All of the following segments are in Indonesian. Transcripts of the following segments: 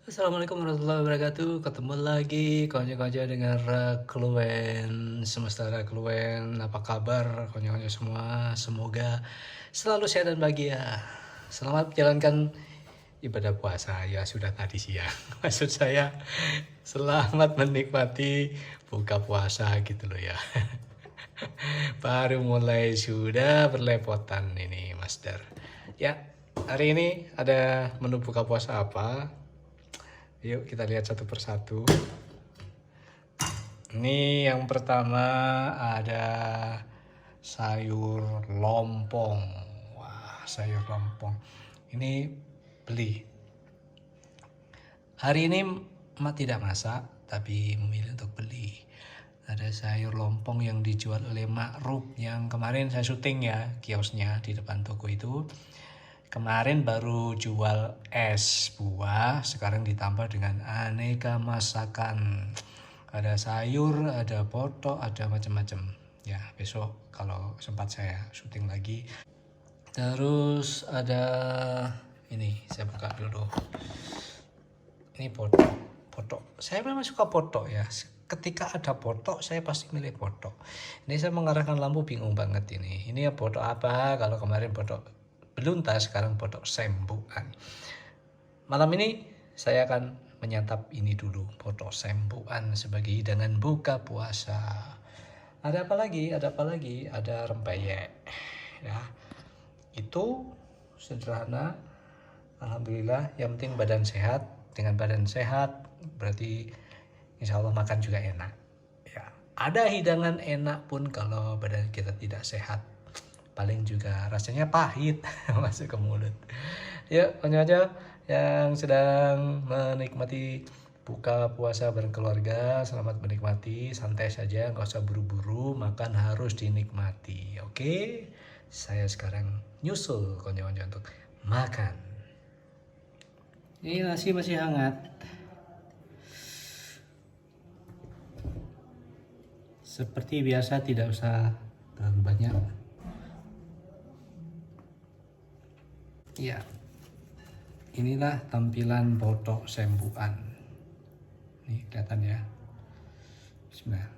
Assalamualaikum warahmatullahi wabarakatuh. Ketemu lagi konco-konco dengan Rakluen semesta Rakluen. Apa kabar konco-konco semua? Semoga selalu sehat dan bahagia. Selamat menjalankan ibadah puasa. Ya sudah tadi siang. Maksud saya selamat menikmati buka puasa gitu loh ya. Baru mulai sudah berlepotan ini Master. Ya, hari ini ada menu buka puasa apa? Yuk kita lihat satu persatu. Ini yang pertama ada sayur lompong. Wah, sayur lompong. Ini beli. Hari ini emak tidak masak, tapi memilih untuk beli. Ada sayur lompong yang dijual oleh Ma'ruf yang kemarin saya syuting ya, kiosnya di depan toko itu. Kemarin baru jual es buah, sekarang ditambah dengan aneka masakan. Ada sayur, ada potok, ada macam-macam. Ya, besok kalau sempat saya syuting lagi. Terus ada ini, saya buka dulu. Ini potok. Potok. Saya memang suka potok ya. Ketika ada potok, saya pasti milih potok. Ini saya mengarahkan lampu bingung banget ini. Ini ya potok apa? Kalau kemarin potok beluntas, sekarang potok sembukan. Malam ini saya akan menyantap ini dulu, potok sembukan sebagai hidangan buka puasa. Ada apa lagi? Ada apa lagi? Ada rempeyek. Ya, itu sederhana. Alhamdulillah, yang penting badan sehat. Dengan badan sehat berarti insya Allah makan juga enak. Ya, ada hidangan enak pun kalau badan kita tidak sehat, paling juga rasanya pahit masuk ke mulut. Yuk, lanjut aja yang sedang menikmati buka puasa bareng keluarga, selamat menikmati, santai saja, nggak usah buru-buru, makan harus dinikmati. Oke, saya sekarang nyusul konco-konco untuk makan. Ini nasi masih hangat. Seperti biasa tidak usah terlalu banyak. Ya, inilah tampilan potok sembukan. Nih kelihatan ya. Bismillah.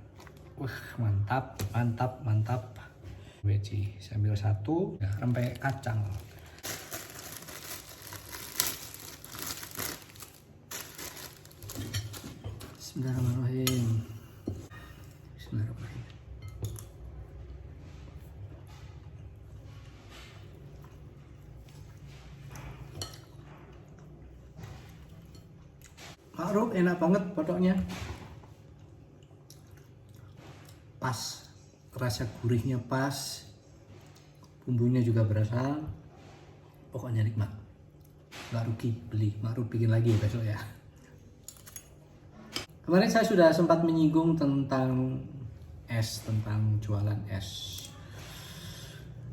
Mantap, mantap, mantap. Veggie, saya ambil satu. Ya, rempeyek kacang. Bismillahirrahmanirrahim. Bismillahirrahmanirrahim. Ma'ruf enak banget potoknya. Pas, rasa gurihnya pas, bumbunya juga berasa, pokoknya nikmat. Nggak rugi beli, Ma'ruf bikin lagi besok ya. Kemarin saya sudah sempat menyinggung tentang es, tentang jualan es.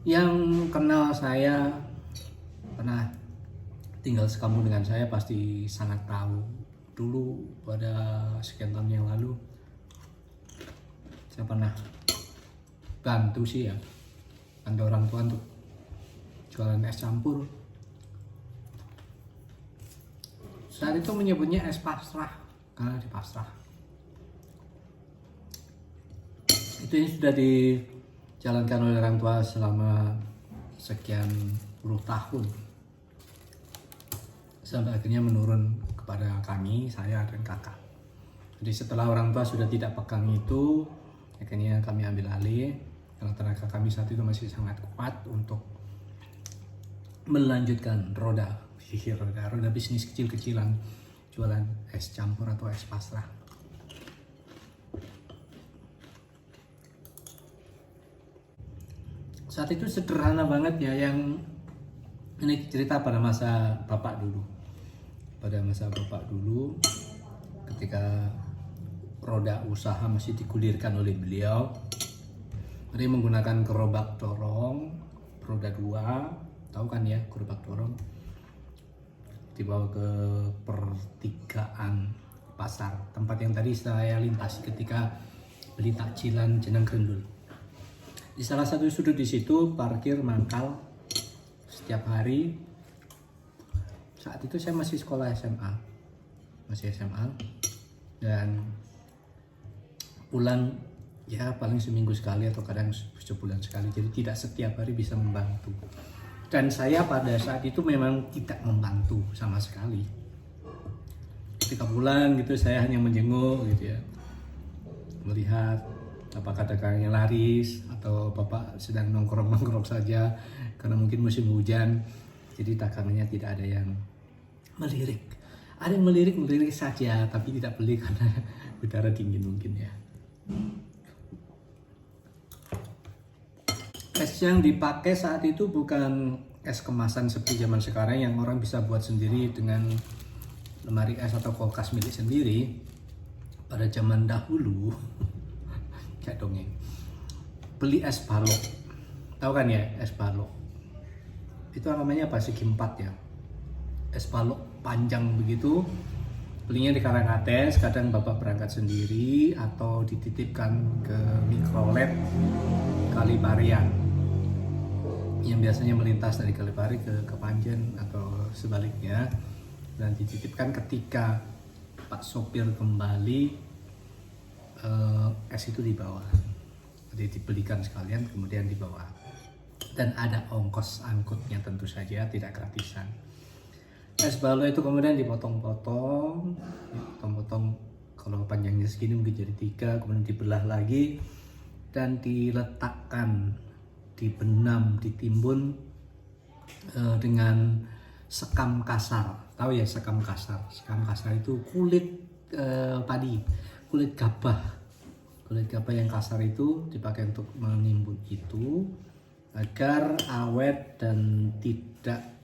Yang kenal saya, pernah tinggal sekampung dengan saya pasti sangat tahu. Dulu pada sekian tahun yang lalu, saya pernah bantu sih ya, bantu orang tua untuk jualan es campur. Saat itu menyebutnya es pasrah, karena di pasrah. Itu yang sudah dijalankan oleh orang tua selama sekian puluh tahun. Sampai akhirnya menurun kepada kami, saya dan kakak. Jadi setelah orang tua sudah tidak pegang itu, akhirnya kami ambil alih. Karena tenaga kami saat itu masih sangat kuat untuk melanjutkan roda bisnis kecil-kecilan jualan es campur atau es pasrah. Saat itu sederhana banget ya, yang ini cerita pada masa bapak dulu. Pada masa bapak dulu, ketika roda usaha masih digulirkan oleh beliau, dia menggunakan gerobak dorong roda 2, tahu kan ya gerobak dorong, dibawa ke pertigaan pasar, tempat yang tadi saya lintasi ketika beli takjilan jenang grendul. Di salah satu sudut di situ parkir mangkal setiap hari. Saat itu saya masih sekolah SMA. masih SMA, dan pulang ya paling seminggu sekali atau kadang sebulan sekali, jadi tidak setiap hari bisa membantu. Dan saya pada saat itu memang tidak membantu sama sekali. Ketika pulang gitu saya hanya menjenguk gitu ya, melihat apakah dagangnya laris atau bapak sedang nongkrong-nongkrong saja karena mungkin musim hujan, jadi dagangannya tidak ada yang melirik. Ada yang melirik saja, tapi tidak beli karena udara dingin mungkin ya. Es yang dipakai saat itu bukan es kemasan seperti zaman sekarang yang orang bisa buat sendiri dengan lemari es atau kulkas milik sendiri. Pada zaman dahulu, kayak dongeng, beli es balok. Tahu kan ya es balok? Itu namanya apa? Segi empat ya. Es balok panjang begitu. Belinya di Karangates, kadang bapak berangkat sendiri atau dititipkan ke Mikrolet Kaliparian yang biasanya melintas dari Kalipari ke Panjen atau sebaliknya, dan dititipkan ketika Pak sopir kembali, es itu dibawa, jadi dibelikan sekalian kemudian dibawa, dan ada ongkos angkutnya tentu saja, tidak gratisan. Es balok itu kemudian dipotong-potong, kalau panjangnya segini mungkin jadi 3, kemudian dibelah lagi dan diletakkan, dibenam, ditimbun dengan sekam kasar. Tahu ya sekam kasar? Sekam kasar itu kulit padi, kulit gabah yang kasar itu dipakai untuk menimbun itu agar awet dan tidak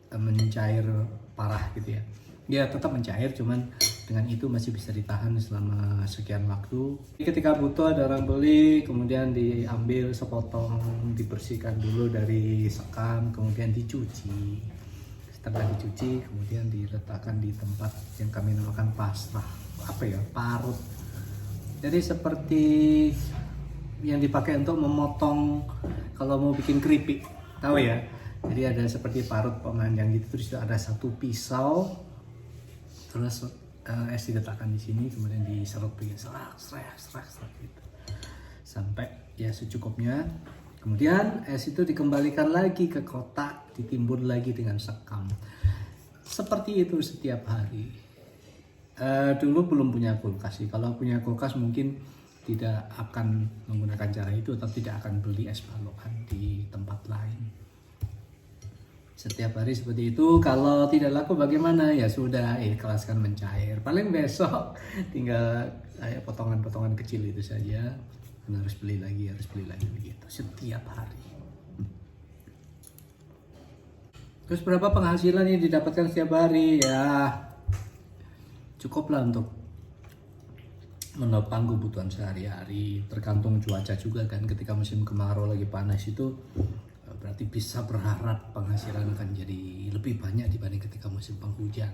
mencair parah gitu ya. Dia tetap mencair, cuman dengan itu masih bisa ditahan selama sekian waktu. Ketika butuh ada orang beli, kemudian diambil sepotong, dibersihkan dulu dari sekam, kemudian dicuci. Setelah dicuci, kemudian diletakkan di tempat yang kami namakan pasrah, parut. Jadi seperti yang dipakai untuk memotong kalau mau bikin keripik, tahu ya? Jadi ada seperti parut pemanjang gitu, terus ada satu pisau, terus es diletakkan di sini, kemudian diserut begini, serak gitu, sampai ya secukupnya. Kemudian es itu dikembalikan lagi ke kotak, ditimbun lagi dengan sekam. Seperti itu setiap hari. Dulu belum punya kulkas sih. Kalau punya kulkas mungkin tidak akan menggunakan cara itu, atau tidak akan beli es balokan di tempat lain. Setiap hari seperti itu. Kalau tidak laku bagaimana? Ya sudah, ikhlaskan mencair. Paling besok tinggal potongan-potongan kecil itu saja. Dan harus beli lagi begitu setiap hari. Terus berapa penghasilan yang didapatkan setiap hari? Ya cukuplah untuk menopang kebutuhan sehari-hari. Tergantung cuaca juga kan. Ketika musim kemarau lagi panas itu, berarti bisa berharap penghasilan akan jadi lebih banyak dibanding ketika musim penghujan.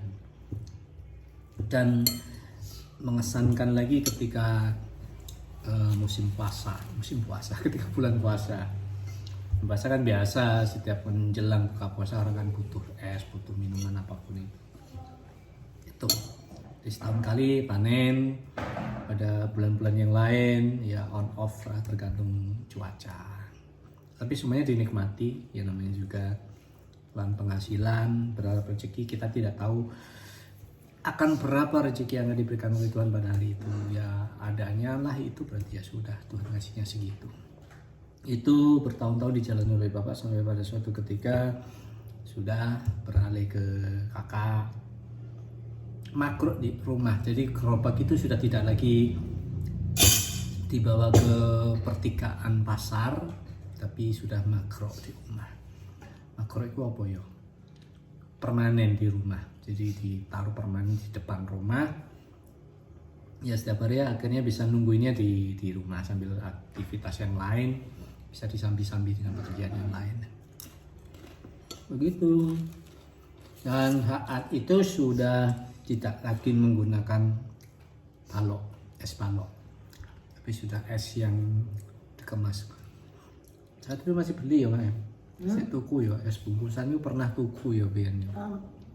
Dan mengesankan lagi ketika musim puasa ketika bulan puasa kan biasa setiap menjelang buka puasa orang kan butuh es, butuh minuman apapun itu di setahun kali panen. Pada bulan-bulan yang lain ya on off lah, tergantung cuaca. Tapi semuanya dinikmati, ya namanya juga pelan penghasilan, berharap rezeki. Kita tidak tahu akan berapa rezeki yang diberikan oleh Tuhan pada hari itu. Ya adanya lah itu, berarti ya sudah, Tuhan ngasihnya segitu. Itu bertahun-tahun dijalani oleh Bapak sampai pada suatu ketika sudah beralih ke kakak makro di rumah. Jadi gerobak itu sudah tidak lagi dibawa ke pertigaan pasar, tapi sudah makro di rumah. Makro itu apa ya? Permanen di rumah. Jadi ditaruh permanen di depan rumah. Ya setiap hari akhirnya bisa nungguinnya di rumah sambil aktivitas yang lain, bisa disambi-sambi dengan pekerjaan yang lain. Begitu. Dan saat itu sudah tidak lagi menggunakan balok, es balok, tapi sudah es yang dikemas. Saat itu masih beli ya Mak ya? Saya tuku ya, es bungkusan itu pernah tuku ya biyen.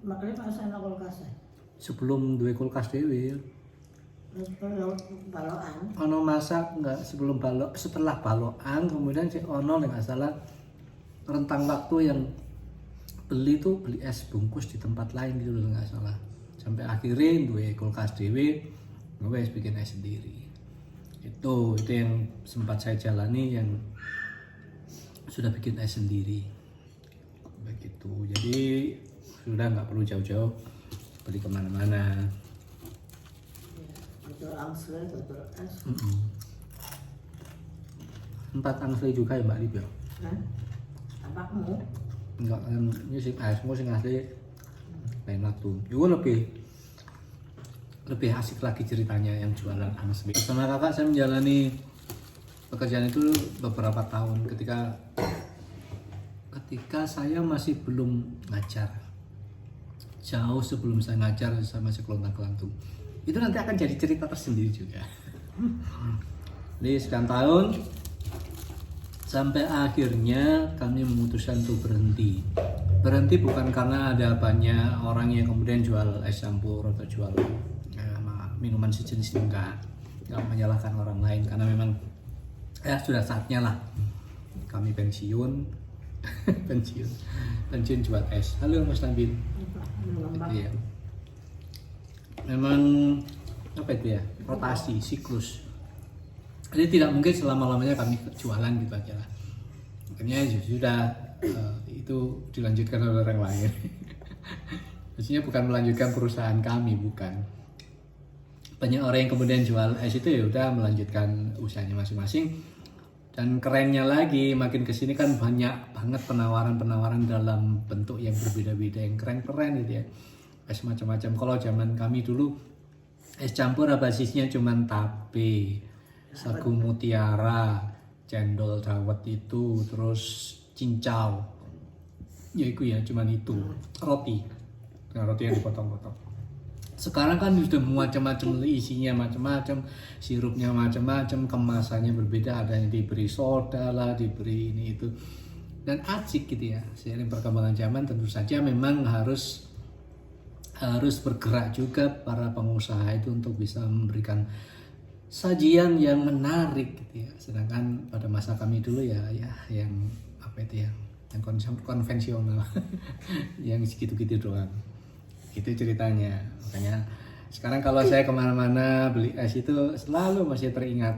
Makanya pas ana kulkas. sebelum duwe kulkas dhewe. Balokan. Ono masak enggak sebelum balok, setelah balokan kemudian si ono nggak salah rentang waktu yang beli es bungkus di tempat lain gitu loh nggak salah. Sampai akhirnya duwe kulkas dhewe, wes bikin es sendiri. Itu yang sempat saya jalani yang sudah bikin es sendiri. Begitu. Jadi sudah nggak perlu jauh-jauh beli kemana-mana. Betul angsle, betul es. Tempat angsle juga ya Mbak Lip ya? Tampakmu? Enggak, ini sih esmu sih asli lain waktu. Juga lebih asik lagi ceritanya yang jualan angsle. Sama kakak saya menjalani pekerjaan itu beberapa tahun ketika saya masih belum ngajar. Jauh sebelum saya ngajar, saya masih kelontang-kelantung. Itu nanti akan jadi cerita tersendiri juga. Jadi sekian tahun sampai akhirnya kami memutuskan untuk berhenti. Berhenti bukan karena ada banyak orang yang kemudian jual es campur atau jual minuman sejenis, enggak menyalahkan orang lain, karena memang sudah saatnya lah kami pensiun. pensiun jual es. Halo Mas Nabil. Iya. Memang apa itu ya, rotasi, siklus. Jadi tidak mungkin selama-lamanya kami jualan gitu aja lah. Makanya sudah itu dilanjutkan oleh orang lain. Maksudnya bukan melanjutkan perusahaan kami, bukan. Banyak orang yang kemudian jual es itu ya udah melanjutkan usahanya masing-masing. Dan kerennya lagi, makin kesini kan banyak banget penawaran-penawaran dalam bentuk yang berbeda-beda, yang keren-keren gitu ya. Es macam-macam. Kalau zaman kami dulu es campur basisnya cuman tape, sagu mutiara, cendol dawet itu, terus cincau. Ya itu ya, cuman itu. Roti. Nah, roti yang dipotong-potong. Sekarang kan sudah macam-macam, isinya macam-macam, sirupnya macam-macam, kemasannya berbeda, ada yang diberi soda lah, diberi ini itu. Dan asik gitu ya. Seiring perkembangan zaman tentu saja memang harus bergerak juga para pengusaha itu untuk bisa memberikan sajian yang menarik gitu ya. Sedangkan pada masa kami dulu ya yang apa itu ya, yang konvensional yang segitu-gitu doang. Itu ceritanya. Makanya sekarang kalau saya kemana-mana beli es itu selalu masih teringat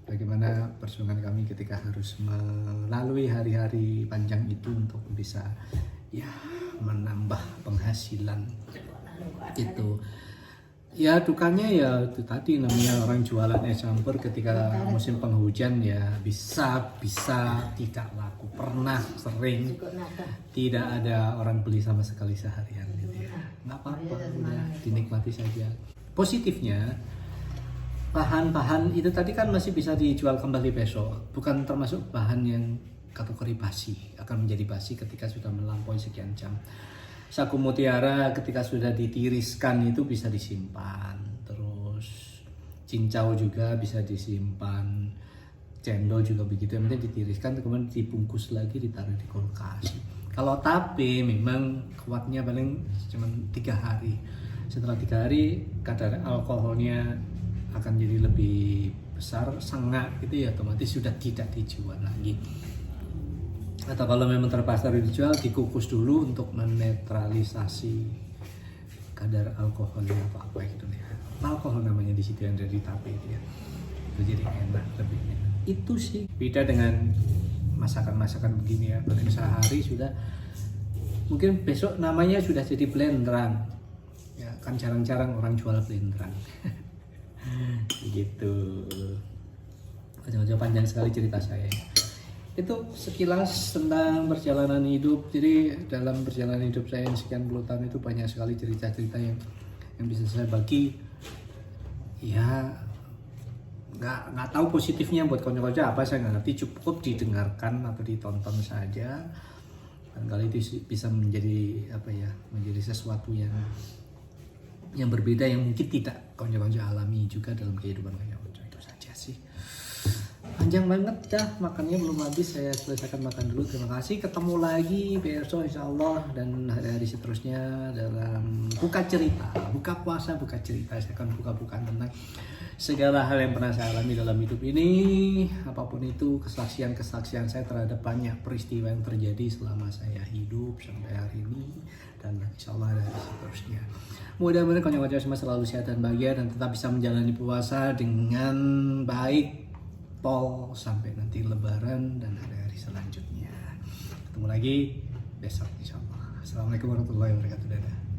bagaimana perjuangan kami ketika harus melalui hari-hari panjang itu untuk bisa ya menambah penghasilan gitu. Ya dukanya ya itu tadi, namanya orang jualan es campur ketika musim penghujan ya bisa tidak laku, pernah sering tidak ada orang beli sama sekali seharian gitu ya. Nggak apa-apa, udah dinikmati saja. Positifnya bahan-bahan itu tadi kan masih bisa dijual kembali besok, bukan termasuk bahan yang kategori basi, akan menjadi basi ketika sudah melampaui sekian jam. Sagu mutiara ketika sudah ditiriskan itu bisa disimpan, terus cincau juga bisa disimpan, cendol juga begitu, yang penting ditiriskan kemudian dibungkus lagi ditaruh di kulkas. Kalau tape memang kuatnya paling cuma 3 hari. Setelah 3 hari kadar alkoholnya akan jadi lebih besar, sengak gitu ya, otomatis sudah tidak dijual lagi. Atau kalau memang terpaksa dijual, dikukus dulu untuk menetralisasi kadar alkoholnya atau apa gitu ya. Alkohol namanya di situ yang dari tape itu ya. Itu jadi enak lebih enak. Itu sih beda dengan masakan-masakan begini ya. Paling sehari sudah, mungkin besok namanya sudah jadi blenderan. Ya kan jarang-jarang orang jual blenderan. Gitu. Macam-macam panjang sekali cerita saya. Itu sekilas tentang perjalanan hidup. Jadi dalam perjalanan hidup saya yang sekian puluh tahun itu banyak sekali cerita-cerita yang bisa saya bagi. Ya nggak tahu positifnya buat konco-konco apa, saya nggak ngerti, cukup didengarkan atau ditonton saja. Dan kali itu bisa menjadi apa ya, menjadi sesuatu yang berbeda yang mungkin tidak konco-konco alami juga dalam kehidupan konco-konco. Itu saja sih. panjang banget dah, makannya belum habis, saya selesaikan makan dulu. Terima kasih, ketemu lagi besok insya Allah dan hari-hari seterusnya dalam buka cerita, buka puasa, buka cerita. Saya akan buka-bukaan tentang segala hal yang pernah saya alami dalam hidup ini, apapun itu, kesaksian-kesaksian saya terhadap banyak peristiwa yang terjadi selama saya hidup sampai hari ini, dan insya Allah dari seterusnya. Mudah-mudahan konco-konco semua selalu sehat dan bahagia dan tetap bisa menjalani puasa dengan baik sampai nanti lebaran dan hari-hari selanjutnya. Ketemu lagi besok insya Allah. Assalamualaikum warahmatullahi wabarakatuh. Dadah.